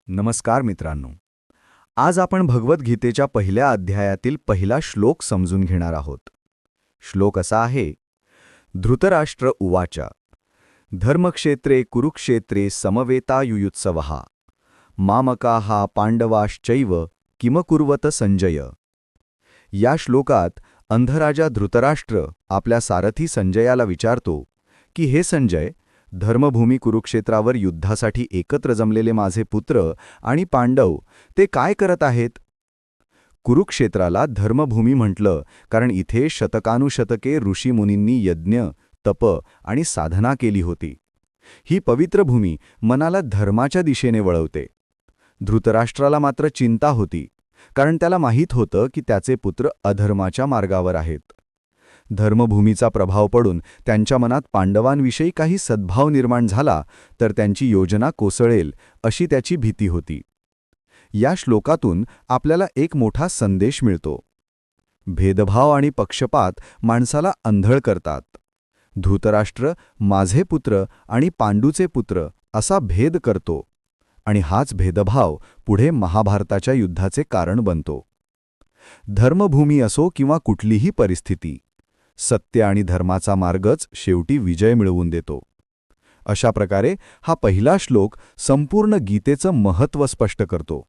नमस्कार मित्रांनो. आज आपण भगवद्गीतेच्या पहिल्या अध्यायातील पहिला श्लोक समजून घेणार आहोत. श्लोक असा आहे: धृतराष्ट्र उवाच धर्मक्षेत्रे कुरुक्षेत्रे समवेतायुयुत्सवः मामकाः पांडवाश्चैव किमकुर्वत संजय. या श्लोकात अंधराजा धृतराष्ट्र आपल्या सारथी संजयाला विचारतो की हे संजय, धर्मभूमी कुरुक्षेत्रावर युद्धासाठी एकत्र जमलेले माझे पुत्र आणि पांडव ते काय करत आहेत? कुरुक्षेत्राला धर्मभूमी म्हटलं कारण इथे शतकानुशतके ऋषीमुनींनी यज्ञ, तप आणि साधना केली होती. ही पवित्र भूमी मनाला धर्माच्या दिशेने वळवते. धृतराष्ट्राला मात्र चिंता होती, कारण त्याला माहीत होतं की त्याचे पुत्र अधर्माच्या मार्गावर आहेत. धर्मभूमीचा प्रभाव पडून त्यांच्या मनात पांडवांविषयी काही सद्भाव निर्माण झाला तर त्यांची योजना कोसळेल अशी त्याची भीती होती. या श्लोकातून आपल्याला एक मोठा संदेश मिळतो. भेदभाव आणि पक्षपात माणसाला अंधळ करतात. धृतराष्ट्र माझे पुत्र आणि पांडूचे पुत्र असा भेद करतो, आणि हाच भेदभाव पुढे महाभारताच्या युद्धाचे कारण बनतो. धर्मभूमी असो किंवा कुठलीही परिस्थिती, सत्य आणि धर्माचा मार्गच शेवटी विजय मिळवून देतो. अशा प्रकारे हा पहिला श्लोक संपूर्ण गीतेचं महत्त्व स्पष्ट करतो.